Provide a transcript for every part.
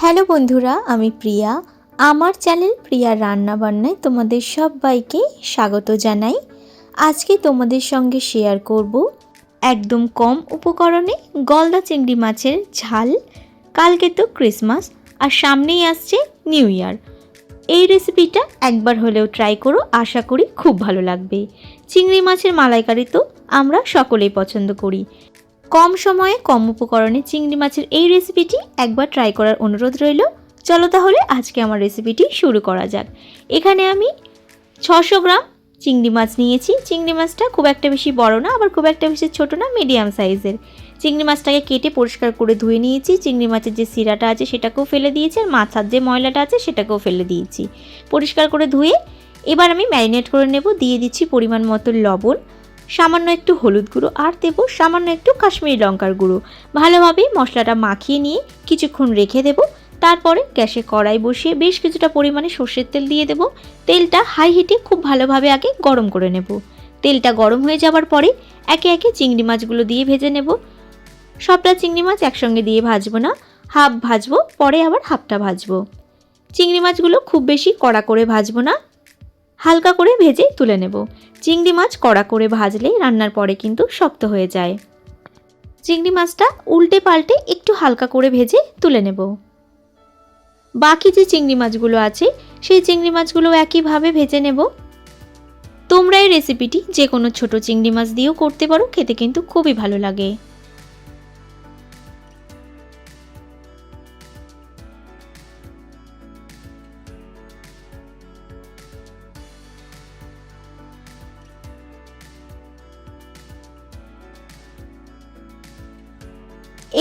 Hello বন্ধুরা, আমি প্রিয়া। আমার চ্যানেল প্রিয়া রান্নাবান্নায় তোমাদের সবাইকে স্বাগত জানাই। আজকে তোমাদের সঙ্গে শেয়ার করব একদম কম উপকরণে গলদা চিংড়ি মাছের ঝাল। কালকে তো ক্রিসমাস আর সামনেই আসছে নিউ ইয়ার। এই রেসিপিটা একবার হলেও ট্রাই করো, আশা করি খুব ভালো লাগবে। চিংড়ি মাছের মালাইকারি তো আমরা সকলেই পছন্দ করি। কম সময়ে কম উপকরণে চিংড়ি মাছের এই রেসিপিটি একবার ট্রাই করার অনুরোধ রইল। চলো তাহলে আজকে আমার রেসিপিটি শুরু করা যাক। এখানে আমি 600 গ্রাম চিংড়ি মাছ নিয়েছি। চিংড়ি মাছটা খুব একটা বেশি বড় না, আবার খুব একটা বেশি ছোট না, মিডিয়াম সাইজের। চিংড়ি মাছটাকে কেটে পরিষ্কার করে ধুয়ে নিয়েছি। চিংড়ি মাছের যে শিরাটা আছে সেটাকেও ফেলে দিয়েছি, আর মাথার যে ময়লাটা আছে সেটাকেও ফেলে দিয়েছি। পরিষ্কার করে ধুয়ে এবার আমি ম্যারিনেট করে নেব। দিয়ে দিচ্ছি পরিমাণ মতো লবণ, সামান্য একটু হলুদ গুঁড়ো, আর দেবো সামান্য একটু কাশ্মীরি লঙ্কার গুঁড়ো। ভালোভাবে মশলাটা মাখিয়ে নিয়ে কিছুক্ষণ রেখে দেবো। তারপরে গ্যাসে কড়াই বসিয়ে বেশ কিছুটা পরিমাণে সর্ষের তেল দিয়ে দেবো। তেলটা হাই হিটে খুব ভালোভাবে আগে গরম করে নেব। তেলটা গরম হয়ে যাওয়ার পরে একে একে চিংড়ি মাছগুলো দিয়ে ভেজে নেব। সবটা চিংড়ি মাছ একসঙ্গে দিয়ে ভাজবো না, হাফ ভাজবো, পরে আবার হাফটা ভাজবো। চিংড়ি মাছগুলো খুব বেশি কড়া করে ভাজবো না, হালকা করে ভেজে তুলে নেব। চিংড়ি মাছ কড়া করে ভাজলে রান্নার পরে কিন্তু শক্ত হয়ে যায়। চিংড়ি মাছটা উল্টে পাল্টে একটু হালকা করে ভেজে তুলে নেব। বাকি যে চিংড়ি মাছগুলো আছে সেই চিংড়ি মাছগুলো একইভাবে ভেজে নেব। তোমরা এই রেসিপিটি যে কোনো ছোট চিংড়ি মাছ দিয়েও করতে পারো, খেতে কিন্তু খুবই ভালো লাগে।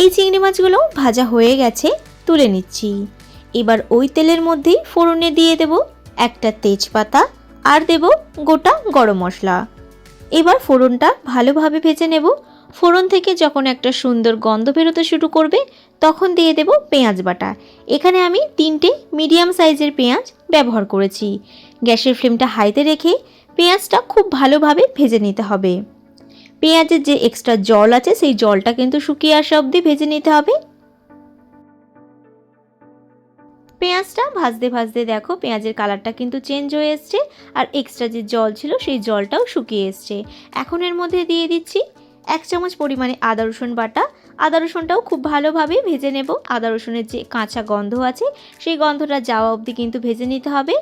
এই চিংড়ি মাছগুলো ভাজা হয়ে গেছে, তুলে নিচ্ছি। এবার ওই তেলের মধ্যেই ফোড়নে দিয়ে দেব একটা তেজপাতা, আর দেব গোটা গরম মশলা। এবার ফোড়নটা ভালোভাবে ভেজে নেব। ফোড়ন থেকে যখন একটা সুন্দর গন্ধ বেরোতে শুরু করবে তখন দিয়ে দেব পেঁয়াজ বাটা। এখানে আমি 3টে মিডিয়াম সাইজের পেঁয়াজ ব্যবহার করেছি। গ্যাসের ফ্লেমটা হাইতে রেখে পেঁয়াজটা খুব ভালোভাবে ভেজে নিতে হবে। পেঁয়াজের যে এক্সট্রা জল আছে সেই জলটা কিন্তু শুকিয়ে আসা অবধি ভেজে নিতে হবে। পেঁয়াজটা ভাজতে ভাজতে দেখো পেঁয়াজের কালারটা কিন্তু চেঞ্জ হয়ে এসছে, আর এক্সট্রা যে জল ছিল সেই জলটাও শুকিয়ে এসছে। এখন এর মধ্যে দিয়ে দিচ্ছি 1 চামচ পরিমাণে আদা রসুন বাটা। আদা রসুনটাও খুব ভালোভাবে ভেজে নেব। আদা রসুনের যে কাঁচা গন্ধ আছে সেই গন্ধটা যাওয়া অবধি কিন্তু ভেজে নিতে হবে।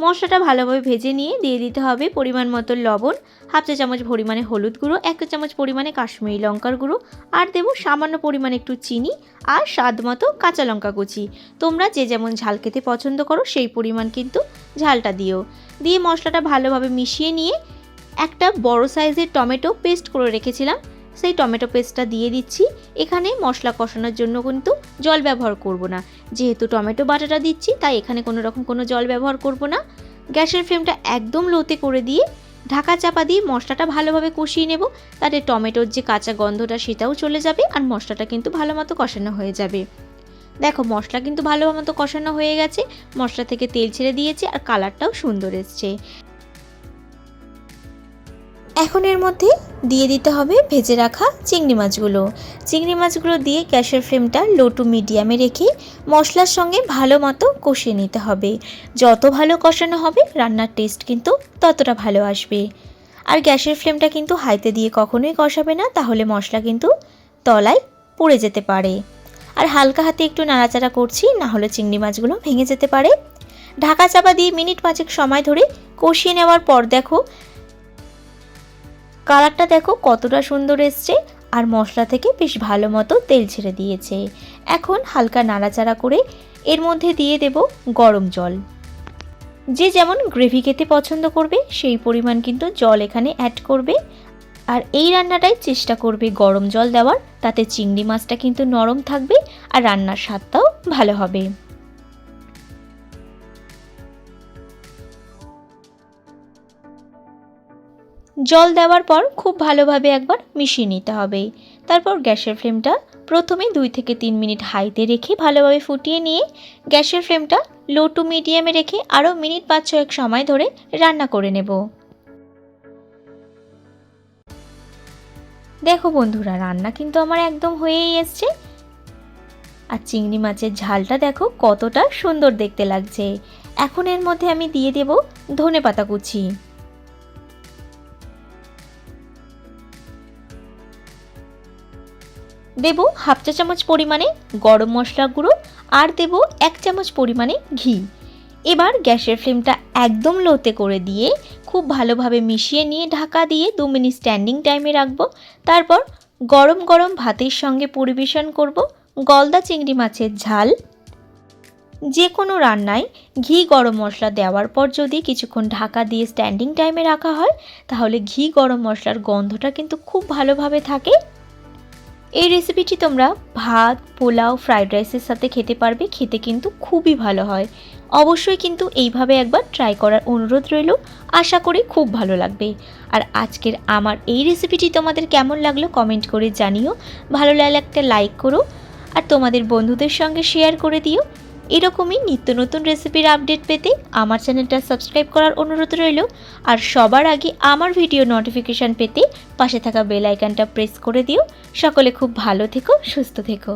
মশলাটা ভালোভাবে ভেজে নিয়ে দিয়ে দিতে হবে পরিমাণ মতো লবণ, হাফ চা চামচ পরিমাণে হলুদ গুঁড়ো, 1 চা চামচ পরিমাণে কাশ্মীরি লঙ্কার গুঁড়ো, আর দেবো সামান্য পরিমাণে একটু চিনি, আর স্বাদ মতো কাঁচা লঙ্কা কুচি। তোমরা যে যেমন ঝাল খেতে পছন্দ করো সেই পরিমাণ কিন্তু ঝালটা দিও। দিয়ে মশলাটা ভালোভাবে মিশিয়ে নিয়ে একটা বড় সাইজের টমেটো পেস্ট করে রেখেছিলাম সেই টমেটো পেস্টটা দিয়ে দিচ্ছি। এখানে মশলা কষানোর জন্য কিন্তু জল ব্যবহার করব না, যেহেতু টমেটো বাটাটা দিচ্ছি তাই এখানে কোনো জল ব্যবহার করব না। গ্যাসের ফ্লেমটা একদম লোতে করে দিয়ে ঢাকা চাপা দিয়ে মশলাটা ভালোভাবে কষিয়ে নেব। তাতে টমেটোর যে কাঁচা গন্ধটা সেটাও চলে যাবে, আর মশলাটা কিন্তু ভালো মতো কষানো হয়ে যাবে। দেখো মশলা কিন্তু ভালো মতো কষানো হয়ে গেছে, মশলা থেকে তেল ছেড়ে দিয়েছে, আর কালারটাও সুন্দর এসছে। এখন এর মধ্যে দিয়ে দিতে হবে ভেজে রাখা চিংড়ি মাছগুলো। চিংড়ি মাছগুলো দিয়ে গ্যাসের ফ্লেমটা লো টু মিডিয়ামে রেখে মশলার সঙ্গে ভালো মতো কষিয়ে নিতে হবে। যত ভালো কষানো হবে রান্নার টেস্ট কিন্তু ততটা ভালো আসবে। আর গ্যাসের ফ্লেমটা কিন্তু হাইতে দিয়ে কখনোই কষাবে না, তাহলে মশলা কিন্তু তলায় পুড়ে যেতে পারে। আর হালকা হাতে একটু নাড়াচাড়া করছি, না হলে চিংড়ি মাছগুলো ভেঙে যেতে পারে। ঢাকা চাপা দিয়ে মিনিট 5 সময় ধরে কষিয়ে নেওয়ার পর দেখো কালারটা দেখো কতটা সুন্দর এসছে, আর মশলা থেকে বেশ ভালো মতো তেল ছেড়ে দিয়েছে। এখন হালকা নাড়াচাড়া করে এর মধ্যে দিয়ে দেব গরম জল। যে যেমন গ্রেভি খেতে পছন্দ করবে সেই পরিমাণ কিন্তু জল এখানে অ্যাড করবে। আর এই রান্নাটায় চেষ্টা করবে গরম জল দেওয়ার, তাতে চিংড়ি মাছটা কিন্তু নরম থাকবে আর রান্নার স্বাদটাও ভালো হবে। জল দেওয়ার পর খুব ভালোভাবে একবার মিশিয়ে নিতে হবে। তারপর গ্যাসের ফ্লেমটা প্রথমে 2 থেকে 3 মিনিট হাইতে রেখে ভালোভাবে ফুটিয়ে নিয়ে গ্যাসের ফ্লেমটা লো টু মিডিয়ামে রেখে আরও মিনিট 5-6 সময় ধরে রান্না করে নেব। দেখো বন্ধুরা রান্না কিন্তু আমার একদম হয়েই এসছে। আর চিংড়ি মাছের ঝালটা দেখো কতটা সুন্দর দেখতে লাগছে। এখন এর মধ্যে আমি দিয়ে দেব ধনেপাতা কুচি। দেব হাফ চা চামচ পরিমাণে গরম মশলা গুঁড়ো আর দেব 1 চামচ পরিমাণে ঘি। এবার গ্যাসের ফ্লেমটা একদম লোতে করে দিয়ে খুব ভালোভাবে মিশিয়ে নিয়ে ঢাকা দিয়ে 2 মিনিট স্ট্যান্ডিং টাইমে রাখবো। তারপর গরম গরম ভাতের সঙ্গে পরিবেশন করব গলদা চিংড়ি মাছের ঝাল। যে কোনো রান্নায় ঘি গরম মশলা দেওয়ার পর যদি কিছুক্ষণ ঢাকা দিয়ে স্ট্যান্ডিং টাইমে রাখা হয় তাহলে ঘি গরম মশলার গন্ধটা কিন্তু খুব ভালোভাবে থাকে। এই রেসিপিটি তোমরা ভাত, পোলাও, ফ্রাইড রাইসের সাথে খেতে পারবে, খেতে কিন্তু খুবই ভালো হয়। অবশ্যই কিন্তু এইভাবে একবার ট্রাই করার অনুরোধ রইল, আশা করি খুব ভালো লাগবে। আর আজকের আমার এই রেসিপিটি তোমাদের কেমন লাগলো কমেন্ট করে জানিও, ভালো লাগলে একটা লাইক করো আর তোমাদের বন্ধুদের সঙ্গে শেয়ার করে দিও। এরকমই নিত্য নতুন রেসিপির আপডেট পেতে আমার চ্যানেলটা সাবস্ক্রাইব করার অনুরোধ রইল। আর সবার আগে আমার ভিডিও নোটিফিকেশান পেতে পাশে থাকা বেল আইকনটা প্রেস করে দিও। সকলে খুব ভালো থেকো, সুস্থ থেকো।